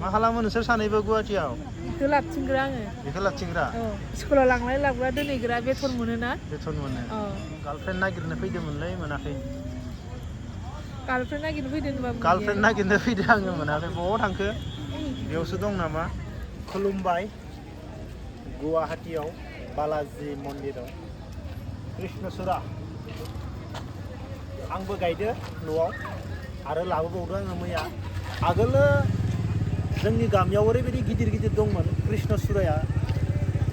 मा खालामो नोंसोर सानैबो गुवाहाटियाव? बेखौ लाबथिंग्रा आङो। बेखौ लाबथिंग्रा? औ स्कुलाव लांलाय लाबोग्रा दोनहैग्रा बेथन मोनोना? बेथन मोनो। औ गार्लफ्रेन्ड नागिरनो फैदोंमोनलै मोनाखै। गार्लफ्रेन्ड नागिरनो फैदों होनबा गार्लफ्रेन्ड नागिरनो फैदों आङो मोनाखै। बबाव थांखो? बेयावसो दं नामा? खुलुमबाय गुवाहाटियाव बालाजि मन्दिराव कृष्णसुरा आंबो गायदो न'आव आरो लाबोबावदों आङो मैया। आगोलो जोंनि गामियाव ओरैबायदि गिदिर गिदिर दंमोन कृष्णसुराया,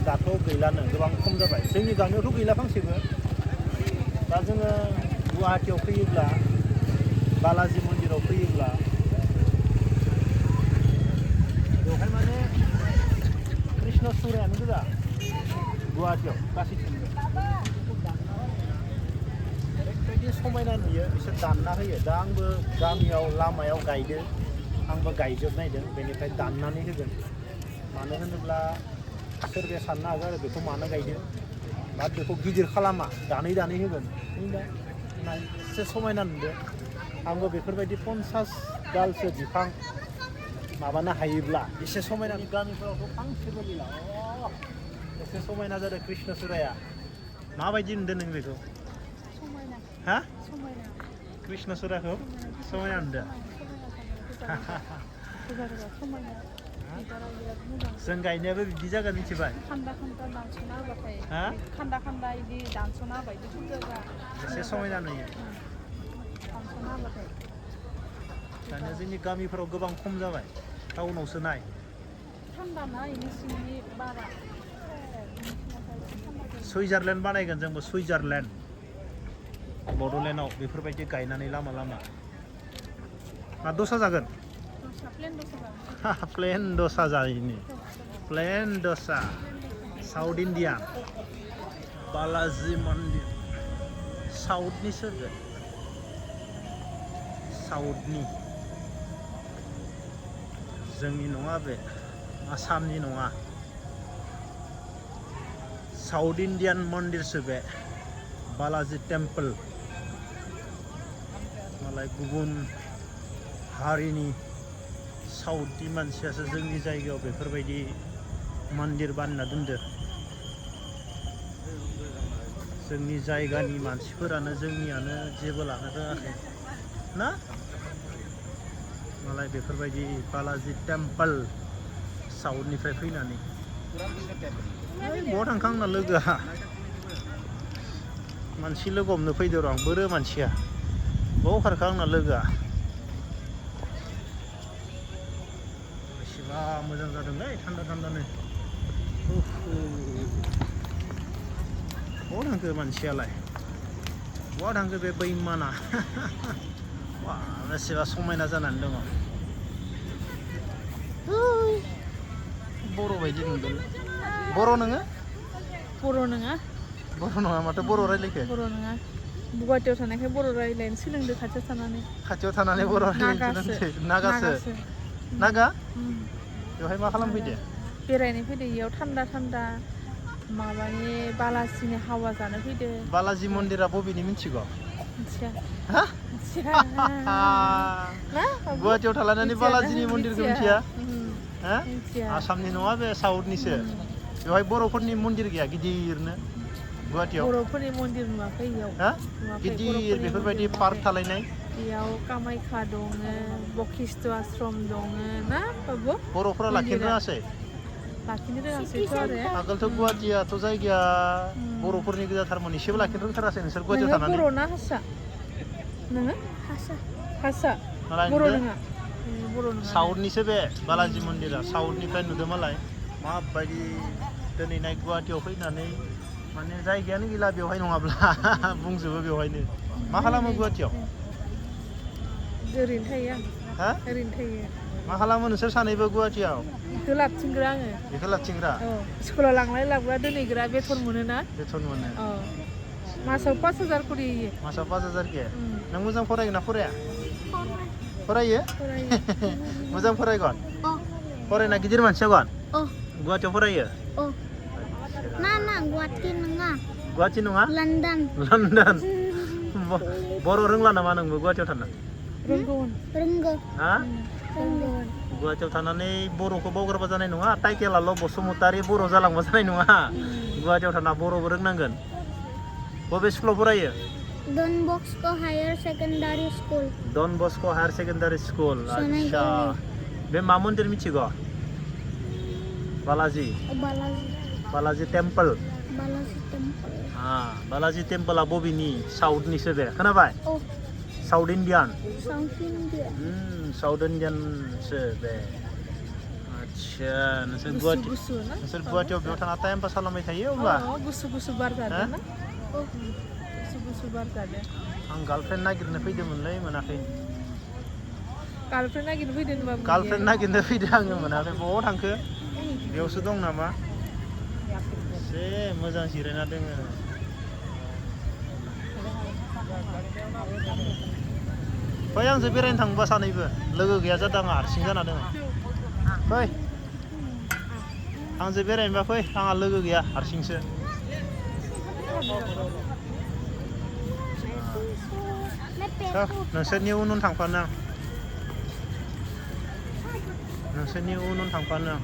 दाथ' गैलानो, गोबां खम जाबाय। जोंनि गामियावथ' गैला फांसेबो। दा जोङो गुवाहाटियाव फैयोब्ला, बालाजि मन्दिराव फैयोब्ला बेवहाय माने कृष्णसुरायानो गोजा गुवाहाटियाव गासैथिंबो। ओरैबायदि समायना नुयो, बिसोर दानना होयो। दा आंबो गामियाव लामायाव गायदो, आंबो गायजोबनायदों, बेनिफ्राय दाननानै होगोन। मानो होनोब्ला सोरबाया साननो हागौ आरो बेखौ मानो गायदो, बा बेखौ गिदिर खालामा, दानै दानै होगोन। एसे समायना नुदो। आंबो बेफोरबायदि 50 दालसो बिफां माबानो हायोब्ला एसे समायना। गामिफोरावथ' फांसेबो गैला। एसे समायना जादों कृष्णसुराया। माबायदि नुदों नों बेखौ? समायना। हा? समायना। कृष्णसुराखौ समायना नुदों? समायना। जों गायनायाबो बिदि जागोन मिथिबाय? खान्दा खान्दा दानस'ना होबाथाय, हा? खान्दा खान्दा बिदि दानस'ना होबाय बिदि जायगा एसे समायना नुयो। दानस'ना होबाथाय। दानिया जोंनि गामिफोराव गोबां खम जाबाय, टाउनावसो नाय। थान्दा ना इनि सिंनि बारा। सुइजारलेण्ड बानायगोन जोंबो, सुइजारलेण्ड बड'लेण्डआव बेफोरबायदि गायनानै लामा लामा। मा दसा जागोन? प्लेन दसा जायैनो। प्लेन दसा। साउथ इण्डिया बालाजि मन्दिर। साउथनिसो बे। साउथनि, जोंनि नङा बे, आसामनि नङा। साउथ इण्डियान मन्दिरसो बे, बालाजि टेम्पोल। मालाय गुबुन हारिनि साउथनि मानसियासो जोंनि जायगायाव बेफोरबायदि मन्दिर बानायना दोनदो। जोंनि जायगानि मानसिफोरानो, जोंनियानो जेबो लानो रोङाखै ना? मालाय बेफोरबायदि बालाजि टेम्पोल साउथनिफ्राय फैनानै। बहा थांखो आंना लोगोआ? मानसि लोगो हमनो फैदो र' आं। बोरो मानसिया? बहा खारखो आंना लोगोआ? बेसेबा मोजां जादोंलै थान्दा थान्दानो। बहा थांखो मानसियालाय? बहा थांखो बे बैमाना? बा बेसेबा समायना जानानै दङ। बर' बायदि नुदों। बर' नोङो? बर' नङा। बर' नङा, माथो बर' रायलायखो? बर' नङा। गुवाहाटियाव थानायखाय बर' रायलायनो सोलोंदो, खाथियाव थानानै। खाथियाव थानानै बर' रायलायनो सोलोंदो? नागासो? नागा? बेवहाय मा खालामफैदो? बेरायनो फैदो, इयाव थान्दा थान्दा माबानि बालाजिनि हावा जानो फैदो। बालाजि मन्दिरा बबेनि मिथिगौ? मिथिया। हा? मिथिया। ना बाबु? गुवाहाटियाव थालायनानै बालाजिनि मन्दिरखौ मिथिया? हा? मिथिया। आसामनि नङा बे, साउथनिसो। बेवहाय बर'फोरनि मन्दिर गैया गिदिरनो गुवाहाटियाव? बर'फोरनि मन्दिर नुवाखै इयाव। हा? नुवाखै गिदिर बर'फोरनि बेफोरबायदि मन्दिर पार्क नुवाखै। थालायनाय? बेयाव कामाख्या दङ, बशिष्ट आश्रम दङ ना बाबु? बर'फोरा लाखिनो मन्दिरा रोङासै? लाखिनो रोङासैथ' आरो। आगोलथ' गुवाहाटियाथ' जायगाया बर'फोरनि गोजाथारमोन। एसेबो लाखिनो रोंथारासै नोंसोर गुवाहाटियाव नोङो थानानै? बर' ना हारसा? नोङो? हारसा। हारसा? मालाय बर' नुदो? नङा? बर' नङा। साउथनिसो बे बालाजि मन्दिरा। साउथनिफ्राय नुदों मालाय माबायदि दिनैनाय गुवाहाटियाव फैनानै माने जायगायानो गैला बेवहाय नङाब्ला बुंजोबो बेवहायनो। मा खालामो गुवाहाटियाव? ओरैनो थायो आं। हा? ओरैनो थायो। मा खालामो नोंसोर सानैबो गुवाहाटियाव? बेखौ लाबथिंग्रा आङो। बेखौ लाबथिंग्रा? औ स्कुलाव लांलाय लाबोग्रा दोनहैग्रा बेथन मोनोना? बेथन मोनो। औ मासाव 5000 खरि होयो। मासाव 5000 के? नों मोजां फरायगोन ना फराया? फरायो? फरायो। मोजां फरायगोन? फरायना गिदिर मानसि जागोन? गुवाहाटियाव फरायो? ना गुवाहाटी नङा। गुवाहाटि नङा? लण्डन। लण्डन। बर' रोंला नामा नोंबो गुवाहाटियाव थाना? रोंगौ। रोंगौ। हा? बेंगलर गुवाहाटियाव थानानै बर'खौ बावगारबा जानाय नङा टाइटेलाल' बसुमतारी बर' जालांबा जानाय नङा गुवाहाटियाव थाना बर'बो रोंनांगोन बबे स्कुलाव फरायो डन बस्को हायर सेकेन्डारि स्कुल डन बस्को हायर सेकेन्डारि स्कुल सोनाय आच्छा बे मा मन्दिर मिथिगौ बालाजी बालाजी बालाजी टेम्पल बालाजी टेम्पल बालाजी टेम्पला बबेनि साउथनिसो बे खोनाबाय oh south Indian South India south इण्डियानसो बे आच्छा नोंसोर गुसु गुवाहाटि गुसु ना नोंसोर गुवाहाटियाव बेयाव थाना टाइम पास खालामबाय थायो अब्ला गुसु गुसु बार जादों ना oh गुसु गुसु बार जादों आं गार्लफ्रेन्ड नागिरनो फैदोंमोनलै मोनाखै गार्लफ्रेन्ड नागिरनो फैदों होनबा गार्लफ्रेन्ड नागिरनो फैदों आङो मोनाखै बबाव थांखो बेयावसो दं नामा एसे मोजां जिरायना दोङो फै आंजों बेरायनो थांबा सानैबो लोगो गैया जादों आंहा हारसिं जाना दङ फै आंजों बेरायनोबा फै आंहा लोगो गैया हारसिंसो नोंसोरनि उन उन थांफानो आं नोंसोरनि उन उन थांफानो आं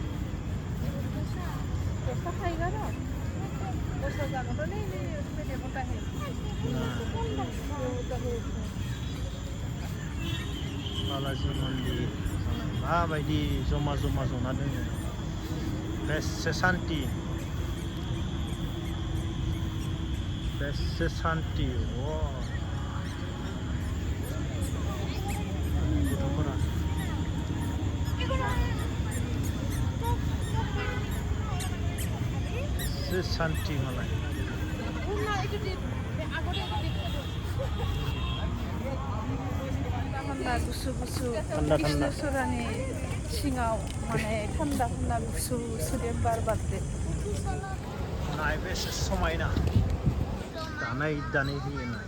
बालाजी मन्दिर माबायदि जमा जमा जना दोङो बेसे शान्ति बेसे शान्ति गथ'फोरा बेसे शान्ति मालाय थान्दा गुसु गुसु थान्दा थान्दा कृष्णचूड़ानि सिङाव माने थान्दा थान्दा गुसु सुदेम बार बारदो नाय बेसे समायना दानाय दानाय होयो नाय